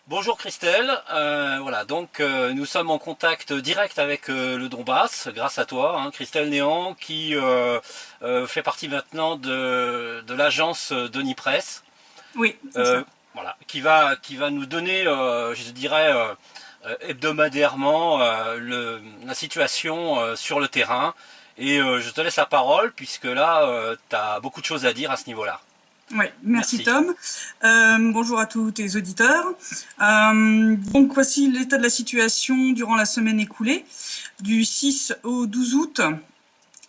Bonjour Christelle, voilà donc nous sommes en contact direct avec le Donbass grâce à toi, hein, Christelle Néant qui fait partie maintenant de l'agence Denis Presse, Oui, c'est ça. voilà, qui va nous donner, je dirais hebdomadairement la situation sur le terrain et je te laisse la parole puisque là tu as beaucoup de choses à dire à ce niveau-là. Oui, merci Merci. Tom. Bonjour à tous tes auditeurs. Donc voici l'état de la situation durant la semaine écoulée. Du 6 au 12 août,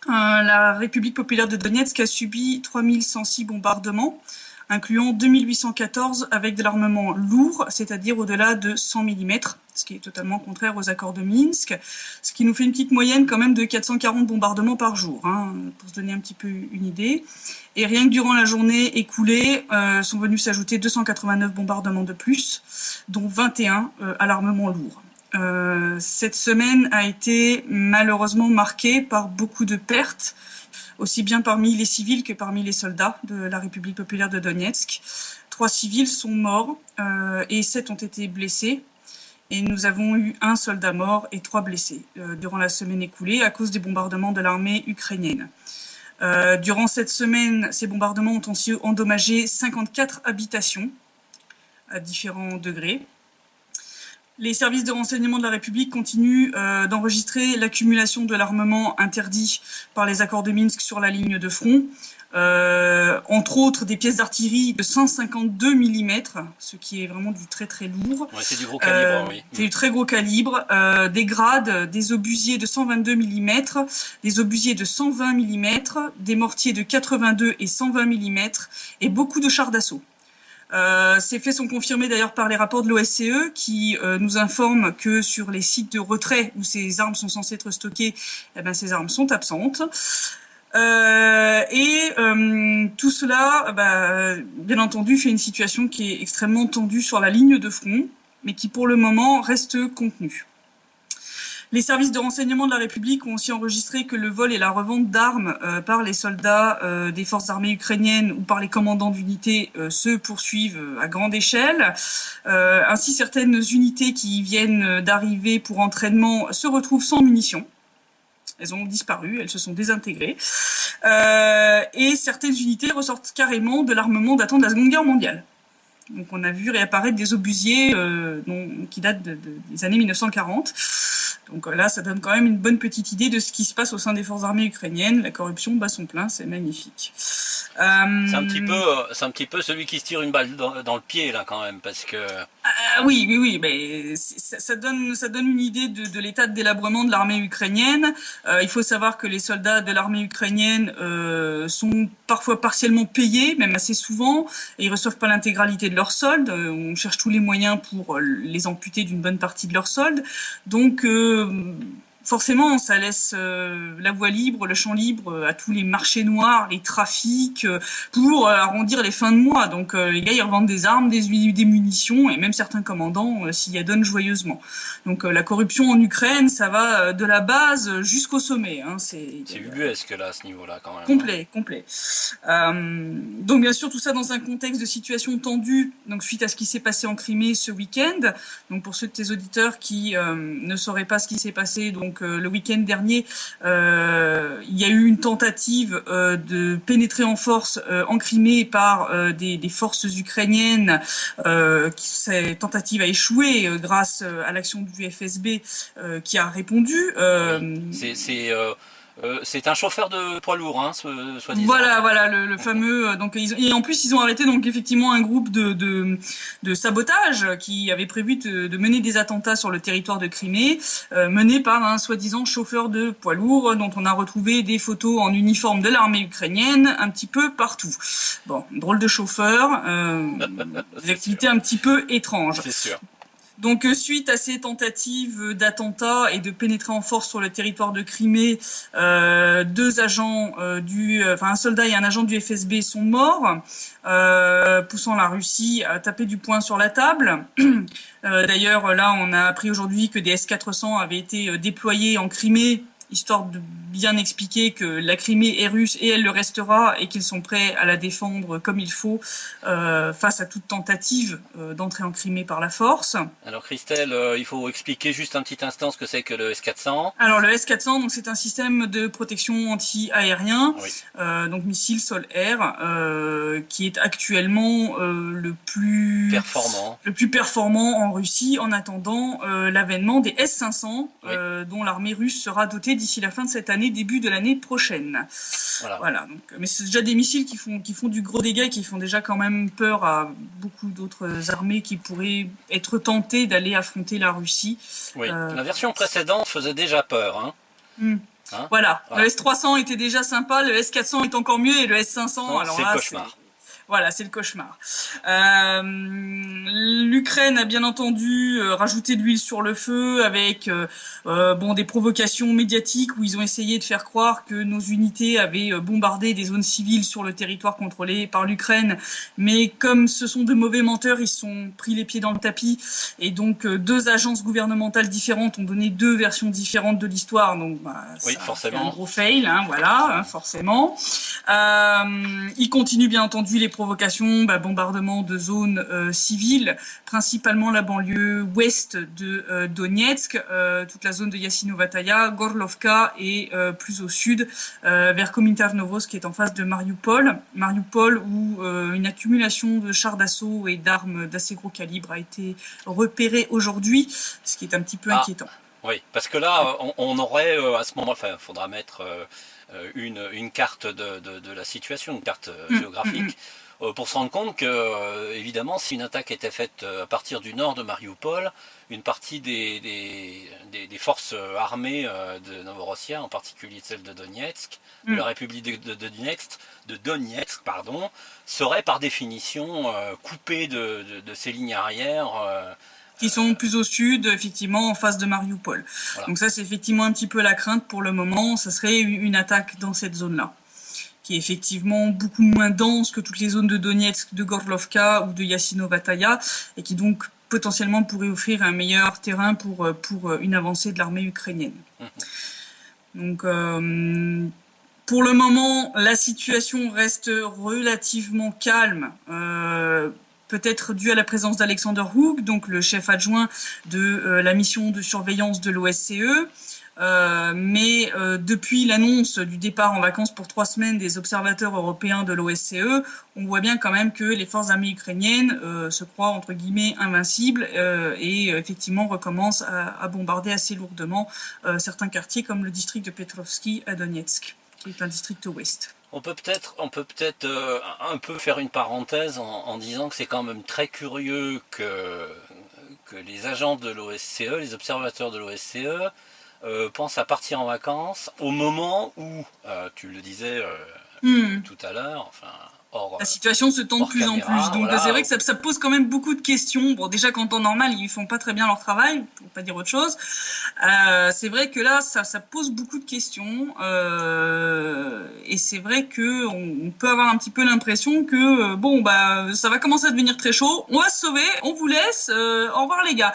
la République populaire de Donetsk a subi 3106 bombardements, incluant 2814 avec de l'armement lourd, c'est-à-dire au-delà de 100 mm, ce qui est totalement contraire aux accords de Minsk, ce qui nous fait une petite moyenne quand même de 440 bombardements par jour, hein, pour se donner un petit peu une idée. Et rien que durant la journée écoulée, sont venus s'ajouter 289 bombardements de plus, dont 21 à l'armement lourd. Cette semaine a été malheureusement marquée par beaucoup de pertes, aussi bien parmi les civils que parmi les soldats de la République populaire de Donetsk. 3 civils sont morts et 7 ont été blessés. Et nous avons eu 1 soldat mort et 3 blessés durant la semaine écoulée à cause des bombardements de l'armée ukrainienne. Durant cette semaine, ces bombardements ont aussi endommagé 54 habitations à différents degrés. Les services de renseignement de la République continuent d'enregistrer l'accumulation de l'armement interdit par les accords de Minsk sur la ligne de front. Entre autres des pièces d'artillerie de 152 mm, ce qui est vraiment du très très lourd. Ouais, c'est du gros calibre, oui. C'est du très gros calibre, des grades, des obusiers de 122 mm, des obusiers de 120 mm, des mortiers de 82 et 120 mm et beaucoup de chars d'assaut. Ces faits sont confirmés d'ailleurs par les rapports de l'OSCE qui nous informent que sur les sites de retrait où ces armes sont censées être stockées, eh ben, ces armes sont absentes. Tout cela, bien entendu, fait une situation qui est extrêmement tendue sur la ligne de front, mais qui pour le moment reste contenue. Les services de renseignement de la République ont aussi enregistré que le vol et la revente d'armes par les soldats des forces armées ukrainiennes ou par les commandants d'unités se poursuivent à grande échelle. Ainsi, certaines unités qui viennent d'arriver pour entraînement se retrouvent sans munitions. Elles ont disparu, elles se sont désintégrées. Et certaines unités ressortent carrément de l'armement datant de la Seconde Guerre mondiale. Donc on a vu réapparaître des obusiers qui datent des années 1940. Donc là, ça donne quand même une bonne petite idée de ce qui se passe au sein des forces armées ukrainiennes. La corruption bat son plein, c'est magnifique. C'est un petit peu celui qui se tire une balle dans le pied là quand même, parce que. Oui, mais ça donne une idée de l'état de délabrement de l'armée ukrainienne. Il faut savoir que les soldats de l'armée ukrainienne sont parfois partiellement payés, même assez souvent, et ils reçoivent pas l'intégralité de leur solde. On cherche tous les moyens pour les amputer d'une bonne partie de leur solde. Donc forcément, ça laisse la voie libre, le champ libre à tous les marchés noirs, les trafics, pour arrondir les fins de mois. Donc les gars, ils revendent des armes, des munitions, et même certains commandants s'y adonnent joyeusement. Donc la corruption en Ukraine, ça va de la base jusqu'au sommet. Hein. C'est ubuesque là, à ce niveau-là, quand même. Complet. Donc bien sûr, tout ça dans un contexte de situation tendue, donc suite à ce qui s'est passé en Crimée ce week-end. Donc pour ceux de tes auditeurs qui ne sauraient pas ce qui s'est passé, donc le week-end dernier, il y a eu une tentative de pénétrer en force en Crimée par des forces ukrainiennes. Cette tentative a échoué grâce à l'action du FSB qui a répondu. C'est un chauffeur de poids lourd, hein, soi-disant. Voilà, le fameux. Donc et en plus ils ont arrêté donc effectivement un groupe de sabotage qui avait prévu de mener des attentats sur le territoire de Crimée, mené par un soi-disant chauffeur de poids lourd dont on a retrouvé des photos en uniforme de l'armée ukrainienne un petit peu partout. Bon, drôle de chauffeur, des activités un petit peu étranges. C'est sûr. Donc suite à ces tentatives d'attentats et de pénétrer en force sur le territoire de Crimée, 2 agents un soldat et un agent du FSB sont morts, poussant la Russie à taper du poing sur la table. D'ailleurs, là, on a appris aujourd'hui que des S-400 avaient été déployés en Crimée, histoire bien expliqué que la Crimée est russe et elle le restera et qu'ils sont prêts à la défendre comme il faut face à toute tentative d'entrer en Crimée par la force. Alors Christelle, il faut expliquer juste un petit instant ce que c'est que le S-400. Alors le S-400, donc c'est un système de protection anti-aérien, Oui. donc missile sol-air, qui est actuellement le plus performant en Russie en attendant l'avènement des S-500, Oui. dont l'armée russe sera dotée d'ici la fin de cette année, début de l'année prochaine. Voilà. Donc, mais c'est déjà des missiles qui font du gros dégât et qui font déjà quand même peur à beaucoup d'autres armées qui pourraient être tentées d'aller affronter la Russie. Oui. La version précédente faisait déjà peur, hein. Hein, voilà. Le S300 était déjà sympa, le S400 est encore mieux et le S500, alors c'est là, le cauchemar. Voilà, c'est le cauchemar. L'Ukraine a bien entendu rajouté de l'huile sur le feu avec des provocations médiatiques où ils ont essayé de faire croire que nos unités avaient bombardé des zones civiles sur le territoire contrôlé par l'Ukraine. Mais comme ce sont de mauvais menteurs, ils se sont pris les pieds dans le tapis. Et donc, deux agences gouvernementales différentes ont donné deux versions différentes de l'histoire. Donc, oui, ça forcément. fait un gros fail, forcément. Ils continuent bien entendu les provocations, bombardement de zones civiles, principalement la banlieue ouest de Donetsk, toute la zone de Yassinovataya, Gorlovka et plus au sud vers Komitarnovosk qui est en face de Mariupol. Mariupol où une accumulation de chars d'assaut et d'armes d'assez gros calibre a été repérée aujourd'hui, ce qui est un petit peu inquiétant. Oui, parce que là, on aurait à ce moment, il faudra mettre une carte de la situation, une carte géographique, pour se rendre compte que, évidemment, si une attaque était faite à partir du nord de Mariupol, une partie des forces armées de Novorossia, en particulier celle de Donetsk, de la République de Donetsk, serait par définition coupée de ces lignes arrières. Qui sont plus au sud, effectivement, en face de Mariupol. Voilà. Donc ça, c'est effectivement un petit peu la crainte pour le moment. Ça serait une attaque dans cette zone-là, qui est effectivement beaucoup moins dense que toutes les zones de Donetsk, de Gorlovka ou de Yassinovataya, et qui donc potentiellement pourrait offrir un meilleur terrain pour une avancée de l'armée ukrainienne. Donc pour le moment, la situation reste relativement calme. Peut-être dû à la présence d'Alexander Hoog, donc le chef adjoint de la mission de surveillance de l'OSCE. Mais depuis l'annonce du départ en vacances pour 3 semaines des observateurs européens de l'OSCE, on voit bien quand même que les forces armées ukrainiennes se croient entre guillemets invincibles et effectivement recommencent à bombarder assez lourdement certains quartiers comme le district de Petrovski à Donetsk, qui est un district ouest. On peut peut-être un peu faire une parenthèse en disant que c'est quand même très curieux que les agents de l'OSCE, les observateurs de l'OSCE, pensent à partir en vacances au moment où, tu le disais tout à l'heure, la situation se tend de plus en plus. Donc voilà. C'est vrai que ça pose quand même beaucoup de questions. Bon, déjà qu'en temps normal, ils font pas très bien leur travail, pour pas dire autre chose. C'est vrai que là, ça pose beaucoup de questions. Et c'est vrai que on peut avoir un petit peu l'impression que ça va commencer à devenir très chaud. On va se sauver, on vous laisse. Au revoir les gars.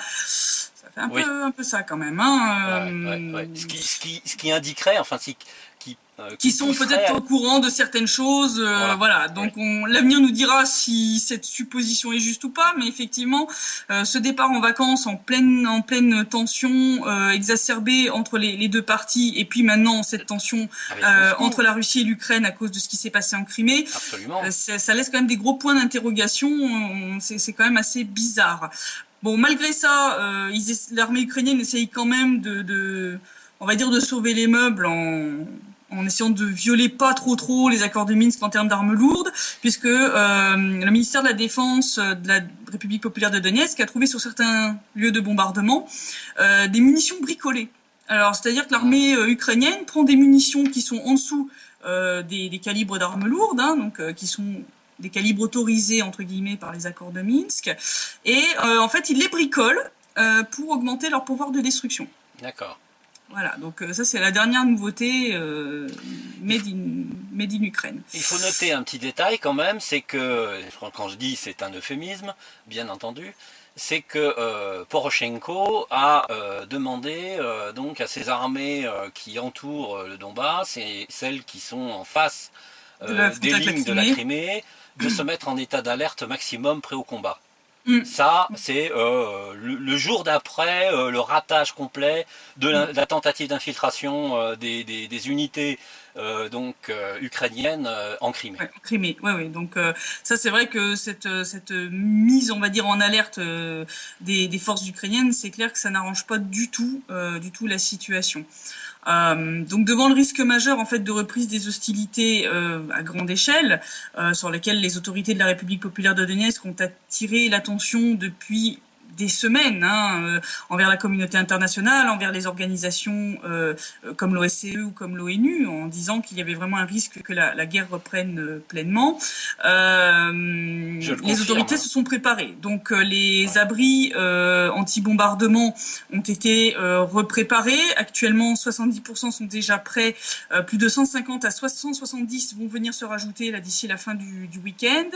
Ça fait un peu ça quand même. Ouais. Ce qui indiquerait, qui sont peut-être au courant de certaines choses, voilà. Donc l'avenir nous dira si cette supposition est juste ou pas, mais effectivement, ce départ en vacances en pleine tension exacerbée entre les deux parties, et puis maintenant cette tension entre la Russie et l'Ukraine à cause de ce qui s'est passé en Crimée, ça laisse quand même des gros points d'interrogation. C'est quand même assez bizarre. Bon, malgré ça, l'armée ukrainienne essaye quand même de sauver les meubles en essayant de violer pas trop les accords de Minsk en termes d'armes lourdes, puisque le ministère de la Défense de la République populaire de Donetsk a trouvé sur certains lieux de bombardement des munitions bricolées. Alors, c'est-à-dire que l'armée ukrainienne prend des munitions qui sont en dessous des calibres d'armes lourdes, qui sont des calibres autorisés entre guillemets par les accords de Minsk, et en fait ils les bricolent pour augmenter leur pouvoir de destruction. D'accord. Voilà, donc ça c'est la dernière nouveauté made in Ukraine. Il faut noter un petit détail quand même, c'est que, quand je dis c'est un euphémisme, bien entendu, c'est que Poroshenko a demandé donc à ses armées qui entourent le Donbass et celles qui sont en face des lignes de la Crimée de se mettre en état d'alerte maximum prêt au combat. Ça, c'est le jour d'après le ratage complet de la tentative d'infiltration des unités ukrainiennes en Crimée. Ouais, en Crimée, ouais. Donc ça, c'est vrai que cette mise, on va dire, en alerte des forces ukrainiennes, c'est clair que ça n'arrange pas du tout la situation. Donc devant le risque majeur en fait de reprise des hostilités à grande échelle, sur lesquelles les autorités de la République populaire de Donetsk ont attiré l'attention depuis des semaines envers la communauté internationale, envers les organisations comme l'OSCE ou comme l'ONU, en disant qu'il y avait vraiment un risque que la guerre reprenne pleinement. Les autorités se sont préparées. Donc les abris anti-bombardement ont été repréparés. Actuellement, 70% sont déjà prêts. Plus de 150 à 170 vont venir se rajouter là d'ici la fin du week-end.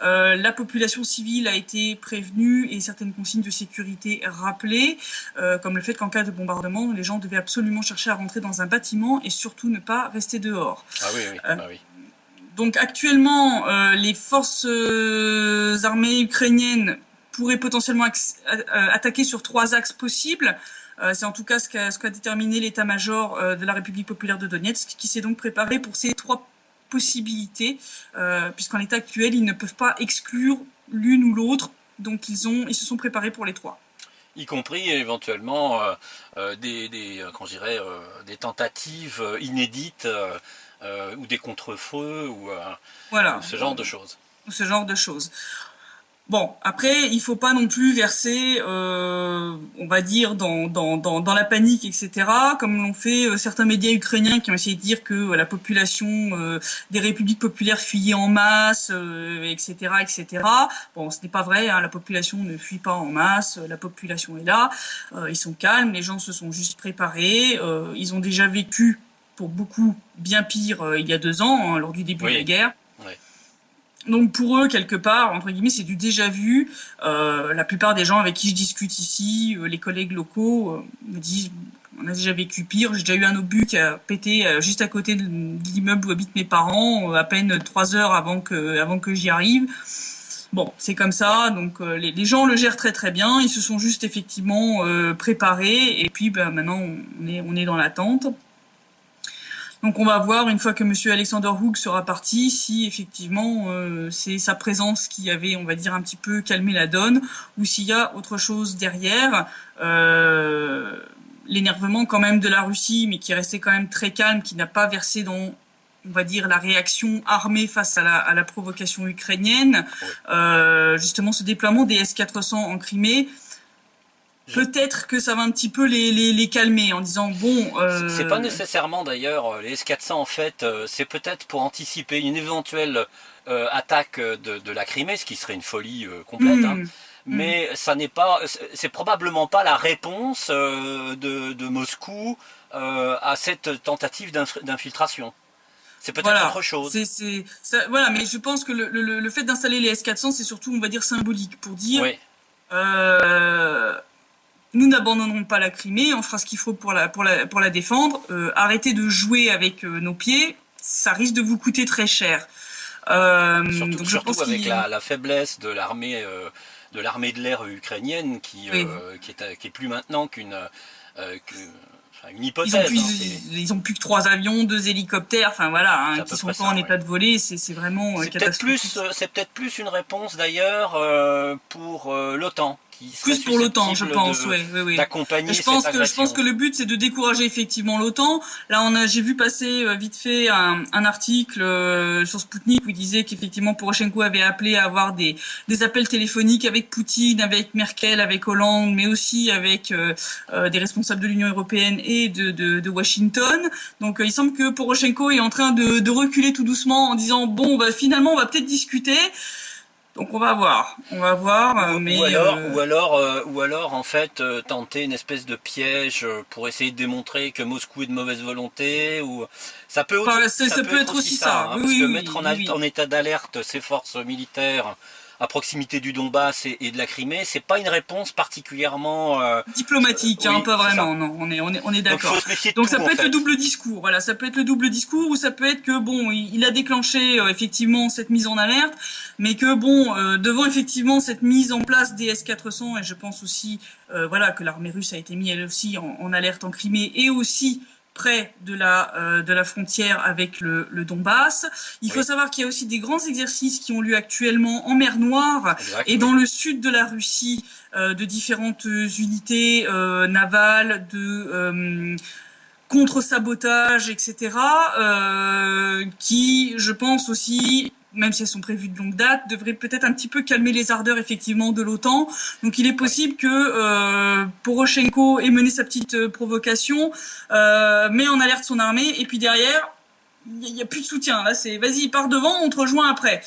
La population civile a été prévenue et certaines consignes de sécurité rappelées, comme le fait qu'en cas de bombardement, les gens devaient absolument chercher à rentrer dans un bâtiment et surtout ne pas rester dehors. Ah oui. Donc actuellement, les forces armées ukrainiennes pourraient potentiellement attaquer sur 3 axes possibles. C'est en tout cas ce qu'a déterminé l'état-major de la République populaire de Donetsk, qui s'est donc préparé pour ces 3 possibilités, puisqu'en l'état actuel, ils ne peuvent pas exclure l'une ou l'autre. Donc ils se sont préparés pour les 3. Y compris éventuellement des tentatives inédites ou des contre-feux ou ce genre de choses. Ce genre de choses. Bon, après, il faut pas non plus verser, on va dire, dans la panique, etc., comme l'ont fait certains médias ukrainiens qui ont essayé de dire que la population des républiques populaires fuyait en masse, etc., etc. Bon, ce n'est pas vrai, la population ne fuit pas en masse, la population est là, ils sont calmes, les gens se sont juste préparés, ils ont déjà vécu, pour beaucoup, bien pire il y a 2 ans, lors du début de la guerre. Donc pour eux, quelque part, entre guillemets, c'est du déjà vu. La plupart des gens avec qui je discute ici, les collègues locaux, me disent on a déjà vécu pire. J'ai déjà eu un obus qui a pété juste à côté de l'immeuble où habitent mes parents, à peine 3 heures avant que j'y arrive. Bon, c'est comme ça. Donc les gens le gèrent très très bien. Ils se sont juste effectivement préparés. Et puis maintenant, on est dans l'attente. Donc on va voir, une fois que M. Alexander Hoog sera parti, si effectivement c'est sa présence qui avait, on va dire, un petit peu calmé la donne, ou s'il y a autre chose derrière. L'énervement quand même de la Russie, mais qui est resté quand même très calme, qui n'a pas versé dans, on va dire, la réaction armée face à la provocation ukrainienne. Justement, ce déploiement des S-400 en Crimée, peut-être que ça va un petit peu les calmer en disant bon. C'est pas nécessairement d'ailleurs les S-400 en fait, c'est peut-être pour anticiper une éventuelle attaque de la Crimée, ce qui serait une folie complète. Mais ça n'est pas, c'est probablement pas la réponse de Moscou à cette tentative d'infiltration. C'est peut-être autre chose. Voilà, mais je pense que le fait d'installer les S-400, c'est surtout, on va dire, symbolique pour dire. Oui. Nous n'abandonnerons pas la Crimée, on fera ce qu'il faut pour la défendre. Arrêtez de jouer avec nos pieds, ça risque de vous coûter très cher. Surtout avec la faiblesse de l'armée de l'air ukrainienne qui est plus maintenant qu'une hypothèse. Ils ont plus que 3 avions, 2 hélicoptères, enfin voilà, qui sont pas en état de voler, c'est vraiment catastrophique. C'est peut-être plus une réponse d'ailleurs pour l'OTAN. Plus pour l'OTAN, je pense, d'accompagner je pense que le but, c'est de décourager effectivement l'OTAN. Là, j'ai vu passer vite fait un article sur Sputnik où il disait qu'effectivement Poroshenko avait appelé à avoir des appels téléphoniques avec Poutine, avec Merkel, avec Hollande, mais aussi avec des responsables de l'Union européenne et de Washington. Donc, il semble que Poroshenko est en train de reculer tout doucement en disant bon, finalement, on va peut-être discuter. Donc on va voir, ou alors en fait tenter une espèce de piège pour essayer de démontrer que Moscou est de mauvaise volonté, ou ça peut être aussi ça, parce que mettre en état d'alerte ses forces militaires à proximité du Donbass et de la Crimée, c'est pas une réponse particulièrement diplomatique, oui, pas vraiment. Non, on est d'accord. Donc, faut se méfier de donc tout, ça peut être fait. le double discours. Voilà, ça peut être le double discours ou ça peut être que bon, il a déclenché effectivement cette mise en alerte, mais que bon, devant effectivement cette mise en place des S-400, et je pense aussi voilà que l'armée russe a été mise elle aussi en alerte en Crimée et aussi près de la frontière avec le Donbass. Il faut savoir qu'il y a aussi des grands exercices qui ont lieu actuellement en mer Noire et dans le sud de la Russie de différentes unités navales, de contre-sabotage, etc., qui, je pense aussi, même si elles sont prévues de longue date, devraient peut-être un petit peu calmer les ardeurs effectivement de l'OTAN. Donc il est possible que Poroshenko ait mené sa petite provocation, met en alerte son armée, et puis derrière, il n'y a plus de soutien. Là, c'est vas-y, pars devant, on te rejoint après.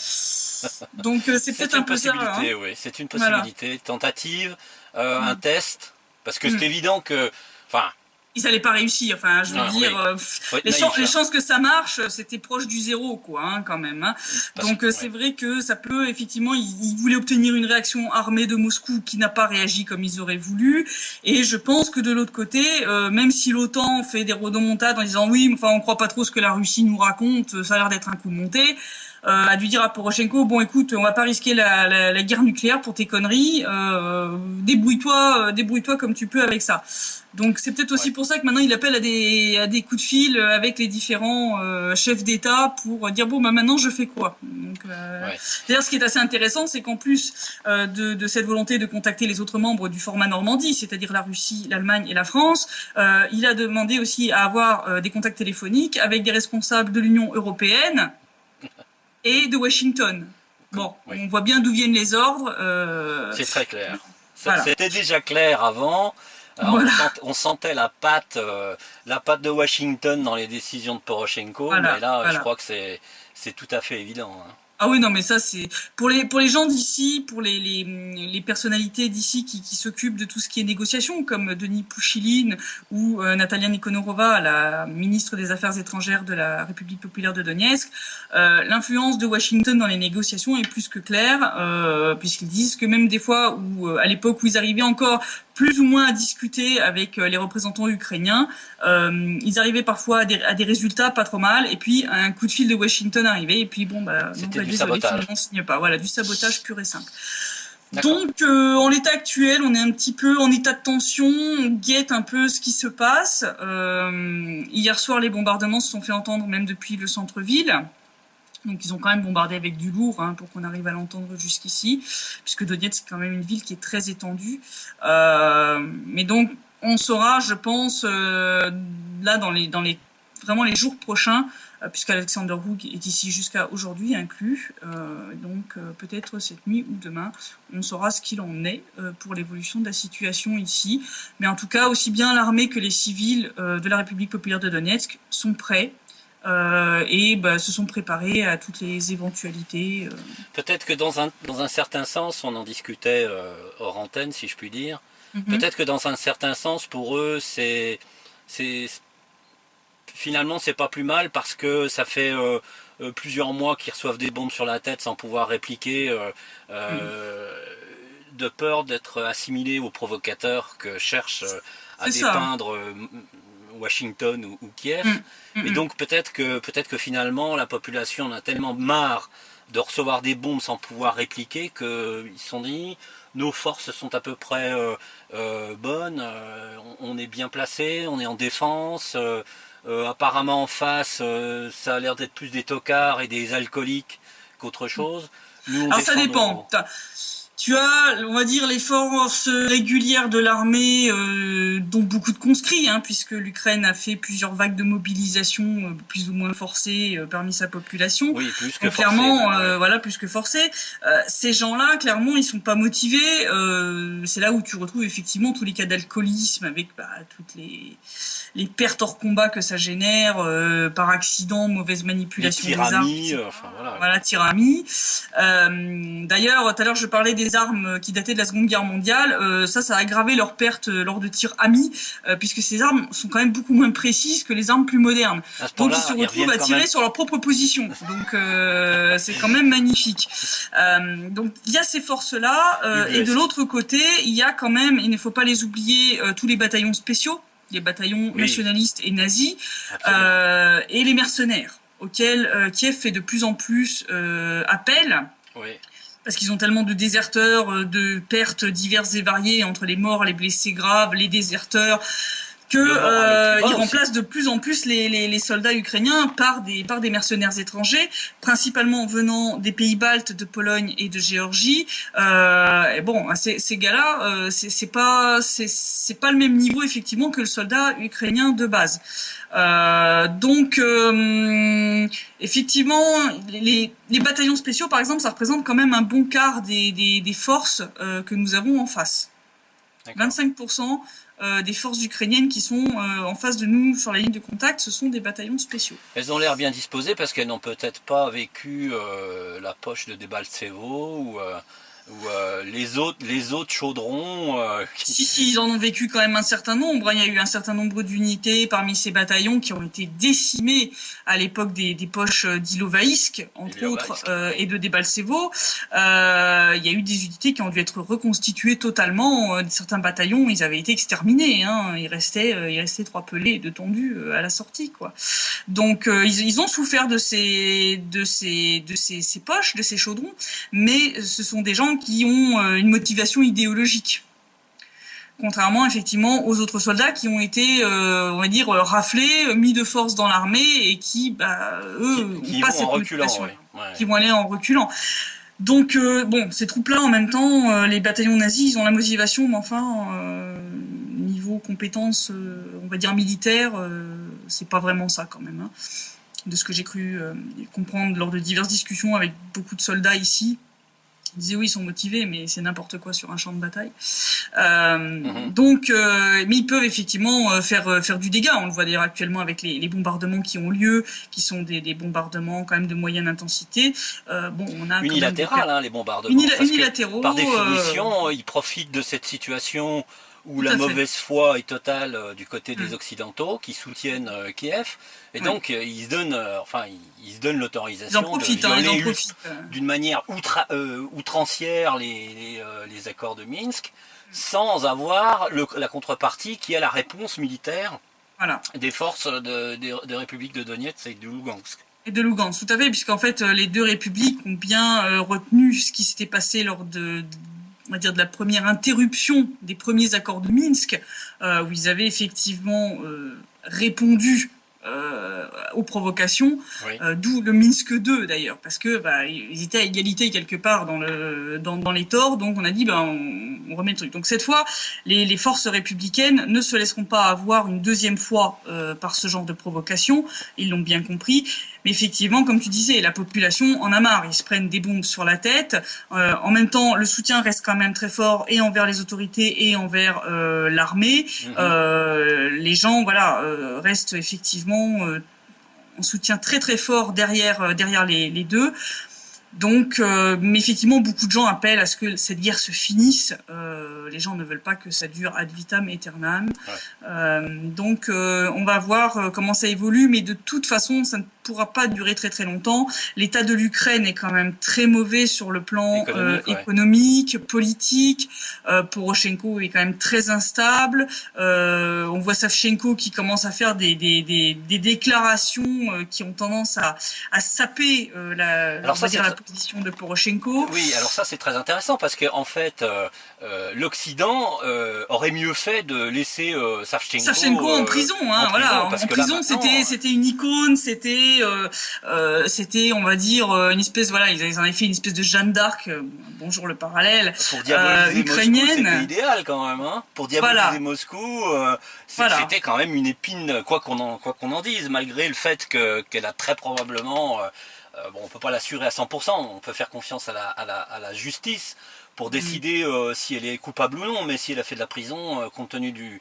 Donc c'est peut-être un peu ça. Oui, c'est une possibilité. Voilà. Tentative, un test, parce que c'est évident que... ça n'allait pas réussir. Enfin, je veux dire, les chances que ça marche, c'était proche du zéro, quoi, quand même. Hein. Donc, c'est vrai que ça peut, effectivement, ils voulaient obtenir une réaction armée de Moscou qui n'a pas réagi comme ils auraient voulu. Et je pense que de l'autre côté, même si l'OTAN fait des rodomontades en disant oui, enfin, on croit pas trop ce que la Russie nous raconte, ça a l'air d'être un coup de montée. A dû dire à Poroshenko, bon écoute, on va pas risquer la guerre nucléaire pour tes conneries, débrouille-toi comme tu peux avec ça. Donc c'est peut-être aussi pour ça que maintenant il appelle à des coups de fil avec les différents chefs d'État pour dire bon maintenant je fais quoi. Donc, d'ailleurs ce qui est assez intéressant, c'est qu'en plus de cette volonté de contacter les autres membres du format Normandie, c'est-à-dire la Russie, l'Allemagne et la France, il a demandé aussi à avoir des contacts téléphoniques avec des responsables de l'Union européenne et de Washington. Bon, on voit bien d'où viennent les ordres. C'est très clair. C'était déjà clair avant. On sentait la patte de Washington dans les décisions de Poroshenko, mais là, je crois que c'est tout à fait évident. Hein. Ah oui, non, mais ça, c'est pour les gens d'ici, pour les personnalités d'ici qui s'occupent de tout ce qui est négociation, comme Denis Pouchiline ou Natalia Nikonorova, la ministre des Affaires étrangères de la République populaire de Donetsk. L'influence de Washington dans les négociations est plus que claire, puisqu'ils disent que même des fois où, à l'époque où ils arrivaient encore plus ou moins à discuter avec les représentants ukrainiens, ils arrivaient parfois à des résultats pas trop mal, et puis un coup de fil de Washington arrivait, et puis bon, c'était du sabotage. Finalement, on signe pas. Voilà, du sabotage pur et simple. Donc, en l'état actuel, on est un petit peu en état de tension, on guette un peu ce qui se passe. Hier soir, les bombardements se sont fait entendre même depuis le centre-ville. Donc ils ont quand même bombardé avec du lourd pour qu'on arrive à l'entendre jusqu'ici, puisque Donetsk c'est quand même une ville qui est très étendue. Mais donc on saura, je pense, là dans les vraiment les jours prochains, puisqu'Alexander Hoog est ici jusqu'à aujourd'hui inclus. Donc peut-être cette nuit ou demain, on saura ce qu'il en est pour l'évolution de la situation ici. Mais en tout cas, aussi bien l'armée que les civils de la République populaire de Donetsk sont prêts. Et se sont préparés à toutes les éventualités. Peut-être que dans un certain sens, on en discutait hors antenne, si je puis dire. Peut-être que dans un certain sens, pour eux, finalement, c'est pas plus mal parce que ça fait plusieurs mois qu'ils reçoivent des bombes sur la tête sans pouvoir répliquer, de peur d'être assimilés aux provocateurs que cherchent à dépeindre Washington ou Kiev. Et donc peut-être que finalement la population en a tellement marre de recevoir des bombes sans pouvoir répliquer qu'ils se sont dit nos forces sont à peu près bonnes, on est bien placé, on est en défense, apparemment en face ça a l'air d'être plus des tocards et des alcooliques qu'autre chose. Nous, alors ça dépend. Tu as, on va dire, les forces régulières de l'armée, dont beaucoup de conscrits, puisque l'Ukraine a fait plusieurs vagues de mobilisation plus ou moins forcées parmi sa population. Oui, plus que donc, clairement, forcé. voilà, plus que forcés. Ces gens-là, clairement, ils sont pas motivés. C'est là où tu retrouves effectivement tous les cas d'alcoolisme avec toutes les pertes hors combat que ça génère, par accident, mauvaise manipulation des armes. Enfin, voilà, tyrannie. D'ailleurs, tout à l'heure, je parlais des des armes qui dataient de la Seconde Guerre mondiale, ça a aggravé leurs pertes lors de tirs amis, puisque ces armes sont quand même beaucoup moins précises que les armes plus modernes. Donc ils se retrouvent à tirer sur leur propre position. Donc c'est quand même magnifique. Donc il y a ces forces-là, et de l'autre côté, il y a quand même, il ne faut pas les oublier, tous les bataillons spéciaux, les bataillons nationalistes et nazis, et les mercenaires, auxquels Kiev fait de plus en plus appel. Oui. Parce qu'ils ont tellement de déserteurs, de pertes diverses et variées entre les morts, les blessés graves, les déserteurs, que ils remplacent de plus en plus les soldats ukrainiens par des mercenaires étrangers, principalement venant des pays baltes, de Pologne et de Géorgie. Et bon, ces gars-là, c'est pas le même niveau effectivement que le soldat ukrainien de base. Donc effectivement, les bataillons spéciaux, par exemple, ça représente quand même un bon quart des forces que nous avons en face. 25% des forces ukrainiennes qui sont en face de nous sur la ligne de contact, ce sont des bataillons spéciaux. Elles ont l'air bien disposées parce qu'elles n'ont peut-être pas vécu la poche de Debaltsevo ou les autres chaudrons. Si, ils en ont vécu quand même un certain nombre. Il y a eu un certain nombre d'unités parmi ces bataillons qui ont été décimés à l'époque des poches d'Ilovaïsk, entre autres, et de Debaltsevo. Il y a eu des unités qui ont dû être reconstituées totalement. Certains bataillons, ils avaient été exterminés. Hein. Il restait 3 pelés de tondus à la sortie, quoi. Donc ils ont souffert de ces poches, de ces chaudrons, mais ce sont des gens qui ont une motivation idéologique. Contrairement effectivement aux autres soldats qui ont été, on va dire, raflés, mis de force dans l'armée et qui eux, n'ont pas cette motivation, qui vont aller en reculant. Donc bon, ces troupes-là, en même temps, les bataillons nazis, ils ont la motivation, mais enfin, niveau compétences, on va dire militaires, c'est pas vraiment ça quand même. Hein. De ce que j'ai cru comprendre lors de diverses discussions avec beaucoup de soldats ici, ils disaient oui, ils sont motivés, mais c'est n'importe quoi sur un champ de bataille. Donc, mais ils peuvent effectivement faire du dégât. On le voit d'ailleurs actuellement avec les bombardements qui ont lieu, qui sont des bombardements quand même de moyenne intensité. Bon, on a unilatéral, les bombardements. Unilatéraux. Par définition, ils profitent de cette situation où la mauvaise foi est totale du côté des Occidentaux qui soutiennent Kiev, et donc ils se donnent l'autorisation de violer d'une manière outrancière les accords de Minsk, sans avoir la contrepartie qui est la réponse militaire des forces de République de Donetsk et de Lugansk. Et de Lugansk, tout à fait, puisqu'en fait les deux républiques ont bien retenu ce qui s'était passé lors on va dire de la première interruption des premiers accords de Minsk, où ils avaient effectivement répondu aux provocations, d'où le Minsk 2 d'ailleurs, parce que ils étaient à égalité quelque part dans les torts, donc on a dit on remet le truc. Donc cette fois, les forces républicaines ne se laisseront pas avoir une deuxième fois par ce genre de provocation, ils l'ont bien compris. Mais effectivement, comme tu disais, la population en a marre. Ils se prennent des bombes sur la tête. En même temps, le soutien reste quand même très fort et envers les autorités et envers l'armée. Les gens, restent effectivement en soutien très très fort derrière les deux. Donc, mais effectivement, beaucoup de gens appellent à ce que cette guerre se finisse. Les gens ne veulent pas que ça dure ad vitam aeternam. Donc, on va voir comment ça évolue, mais de toute façon, ça ne pourra pas durer très très longtemps. L'état de l'Ukraine est quand même très mauvais sur le plan économique, politique. Poroshenko est quand même très instable. On voit Savchenko qui commence à faire des déclarations qui ont tendance à saper la position de Poroshenko. Oui, alors ça c'est très intéressant parce que en fait l'Occident aurait mieux fait de laisser Savchenko en prison, en prison c'était une icône, c'était on va dire une espèce, ils en avaient fait une espèce de Jeanne d'Arc, bonjour le parallèle, pour diaboliser ukrainienne. Moscou, c'était idéal quand même, hein. Pour diaboliser Moscou, c'était quand même une épine, quoi qu'on en dise, malgré le fait qu'elle a très probablement on peut pas l'assurer à 100%, on peut faire confiance à la justice pour décider si elle est coupable ou non, mais si elle a fait de la prison, compte tenu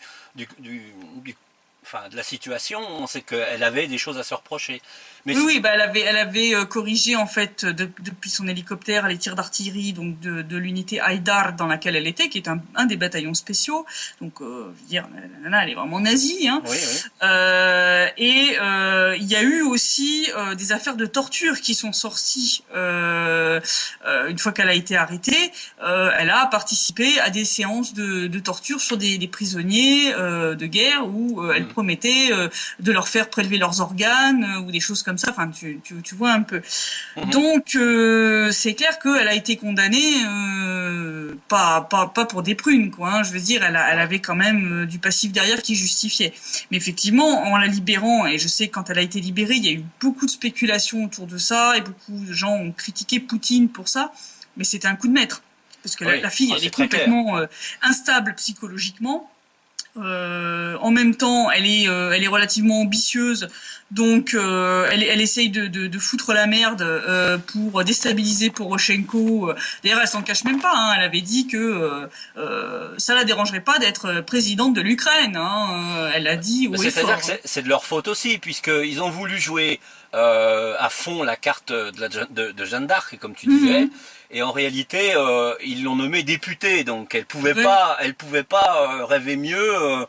de la situation, c'est qu'elle avait des choses à se reprocher. Mais oui, bah elle avait corrigé en fait depuis son hélicoptère les tirs d'artillerie donc de l'unité Haïdar dans laquelle elle était, qui est un des bataillons spéciaux. Donc, je veux dire, elle est vraiment nazie. Hein. oui, oui. Il y a eu aussi des affaires de torture qui sont sorties une fois qu'elle a été arrêtée. Elle a participé à des séances de torture sur des prisonniers de guerre où elle promettait de leur faire prélever leurs organes ou des choses comme ça. Enfin, tu vois un peu. Donc, c'est clair qu'elle a été condamnée pas pour des prunes, quoi. Hein. Je veux dire, elle avait quand même du passif derrière qui justifiait. Mais effectivement, en la libérant, et je sais que quand elle a été libérée, il y a eu beaucoup de spéculations autour de ça et beaucoup de gens ont critiqué Poutine pour ça. Mais c'était un coup de maître parce que la fille, elle est complètement instable psychologiquement. En même temps, elle est relativement ambitieuse, donc elle essaye de foutre la merde pour déstabiliser Poroshenko. D'ailleurs, elle s'en cache même pas. Hein. Elle avait dit que ça la dérangerait pas d'être présidente de l'Ukraine. Hein. Elle a dit. C'est-à-dire que c'est de leur faute aussi, puisqu'ils ont voulu jouer à fond la carte de Jeanne d'Arc, comme tu disais. Et en réalité, ils l'ont nommée députée, donc elle pouvait pas rêver mieux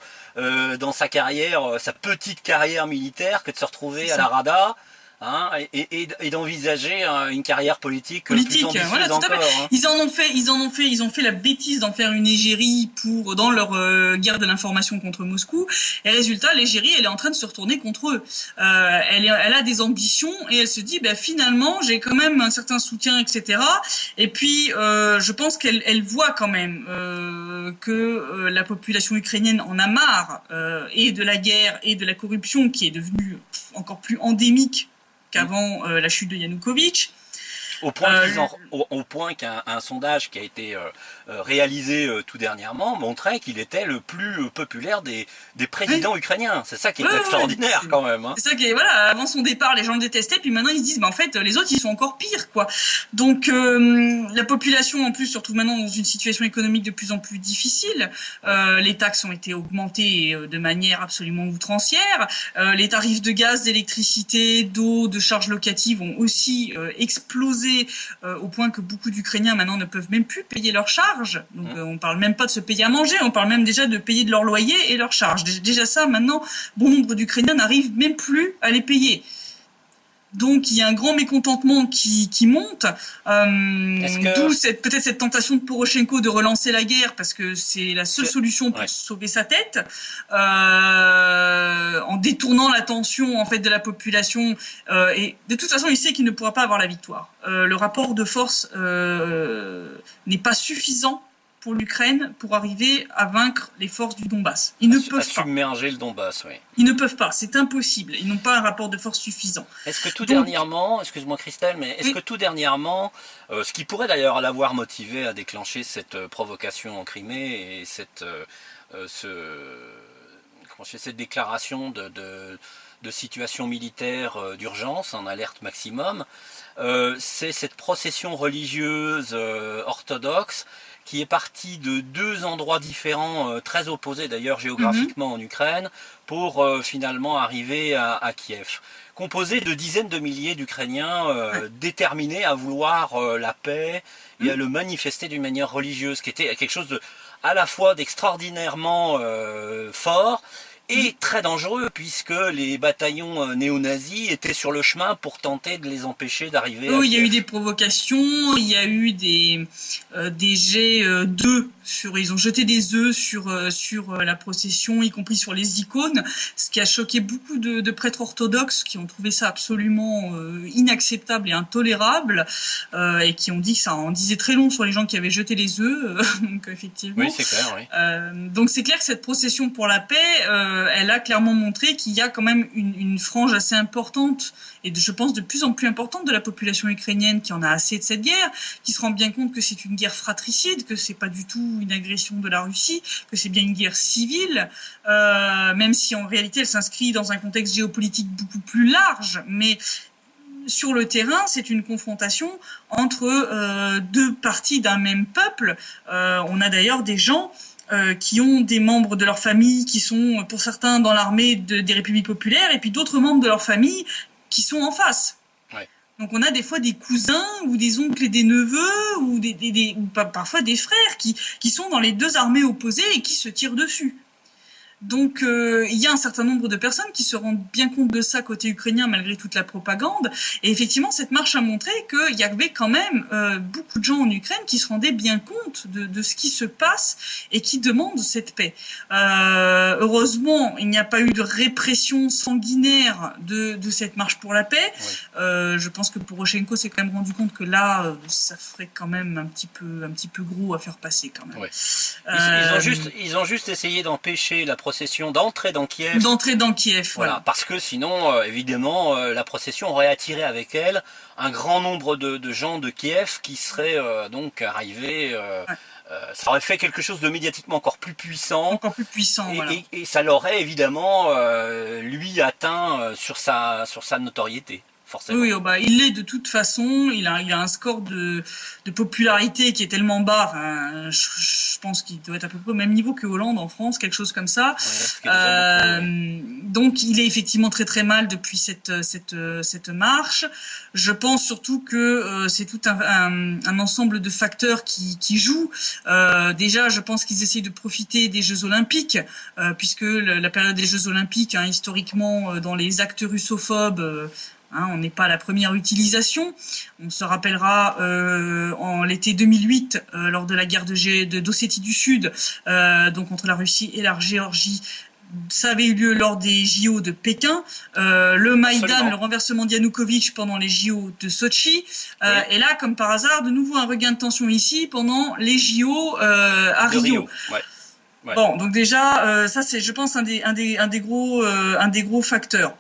dans sa carrière, sa petite carrière militaire, que de se retrouver à la Rada. Hein, et d'envisager une carrière politique plus ambitieuse voilà, tout à fait. encore. Hein. Ils ont fait la bêtise d'en faire une égérie dans leur guerre de l'information contre Moscou. Et résultat, l'égérie, elle est en train de se retourner contre eux. Elle a des ambitions et elle se dit, finalement, j'ai quand même un certain soutien, etc. Et puis, je pense qu'elle voit quand même que la population ukrainienne en a marre et de la guerre et de la corruption qui est devenue encore plus endémique qu'avant la chute de Yanukovych. Au point qu'un sondage qui a été réalisé tout dernièrement montrait qu'il était le plus populaire des présidents ukrainiens. C'est ça qui est extraordinaire quand même. Hein. C'est ça qui est, voilà, avant son départ, les gens le détestaient, puis maintenant ils se disent, en fait, les autres, ils sont encore pires, quoi. Donc, la population, en plus, se retrouve maintenant dans une situation économique de plus en plus difficile. Les taxes ont été augmentées de manière absolument outrancière. Les tarifs de gaz, d'électricité, d'eau, de charges locatives ont aussi explosé au point que beaucoup d'Ukrainiens maintenant ne peuvent même plus payer leurs charges. Donc on parle même pas de se payer à manger, on parle même déjà de payer de leur loyer et leurs charges. Déjà ça, maintenant, bon nombre d'Ukrainiens n'arrivent même plus à les payer. Donc il y a un grand mécontentement qui monte, d'où peut-être cette tentation de Poroshenko de relancer la guerre parce que c'est la seule solution pour sauver sa tête, en détournant l'attention en fait de la population. Et de toute façon, il sait qu'il ne pourra pas avoir la victoire. Le rapport de force n'est pas suffisant pour l'Ukraine pour arriver à vaincre les forces du Donbass. Ils ne peuvent pas. Submerger le Donbass, oui. Ils ne peuvent pas, c'est impossible. Ils n'ont pas un rapport de force suffisant. Est-ce que dernièrement, excuse-moi Christelle, mais est-ce que tout dernièrement, ce qui pourrait d'ailleurs l'avoir motivé à déclencher cette provocation en Crimée et cette déclaration de situation militaire d'urgence en alerte maximum, c'est cette procession religieuse orthodoxe qui est parti de deux endroits différents, très opposés d'ailleurs géographiquement en Ukraine, pour finalement arriver à Kiev. Composé de dizaines de milliers d'Ukrainiens déterminés à vouloir la paix et à le manifester d'une manière religieuse, qui était quelque chose à la fois d'extraordinairement fort et très dangereux, puisque les bataillons néo-nazis étaient sur le chemin pour tenter de les empêcher d'arriver à Kiev. Il y a eu des provocations, il y a eu des jets d'œufs ils ont jeté des œufs sur la procession, y compris sur les icônes, ce qui a choqué beaucoup de prêtres orthodoxes qui ont trouvé ça absolument inacceptable et intolérable, et qui ont dit que ça en disait très long sur les gens qui avaient jeté les œufs. Donc effectivement. Oui, c'est clair. Oui. Donc c'est clair que cette procession pour la paix, elle a clairement montré qu'il y a quand même une frange assez importante et je pense de plus en plus importante de la population ukrainienne qui en a assez de cette guerre, qui se rend bien compte que c'est une guerre fratricide, que c'est pas du tout une agression de la Russie, que c'est bien une guerre civile, même si en réalité elle s'inscrit dans un contexte géopolitique beaucoup plus large, mais sur le terrain, c'est une confrontation entre deux parties d'un même peuple. On a d'ailleurs des gens qui ont des membres de leur famille qui sont, pour certains, dans l'armée des républiques populaires, et puis d'autres membres de leur famille qui sont en face. Ouais. Donc on a des fois des cousins ou des oncles et des neveux ou parfois des frères qui sont dans les deux armées opposées et qui se tirent dessus. Donc il y a un certain nombre de personnes qui se rendent bien compte de ça côté ukrainien malgré toute la propagande. Et effectivement, cette marche a montré qu'il y avait quand même beaucoup de gens en Ukraine qui se rendaient bien compte de ce qui se passe et qui demandent cette paix. Heureusement, il n'y a pas eu de répression sanguinaire de cette marche pour la paix. Ouais. Je pense que Poroshenko s'est quand même rendu compte que là, ça ferait quand même un petit peu gros à faire passer quand même. Ouais. Ils ont juste essayé d'empêcher la procession d'entrer dans Kiev. Voilà. Parce que sinon, évidemment, la procession aurait attiré avec elle un grand nombre de gens de Kiev qui seraient donc arrivés. Ça aurait fait quelque chose de médiatiquement encore plus puissant. Voilà. Et ça l'aurait évidemment, lui, atteint sur sa notoriété. Forcément. Oui, il l'est de toute façon. Il a un score de popularité qui est tellement bas. Enfin, je pense qu'il doit être à peu près au même niveau que Hollande en France, quelque chose comme ça. Ouais, donc, il est effectivement très très mal depuis cette marche. Je pense surtout que c'est tout un ensemble de facteurs qui jouent. Déjà, je pense qu'ils essayent de profiter des Jeux Olympiques, puisque la période des Jeux Olympiques, historiquement, dans les actes russophobes. On n'est pas à la première utilisation. On se rappellera en l'été 2008, lors de la guerre d'Ossétie du Sud, donc entre la Russie et la Géorgie. Ça avait eu lieu lors des JO de Pékin, le Maïdan, absolument. Le renversement d'Yanukovych pendant les JO de Sotchi, oui. Et là, comme par hasard, de nouveau un regain de tension ici pendant les JO à Rio. Ouais. Ouais. Bon, donc déjà, ça c'est, je pense, un des gros facteurs.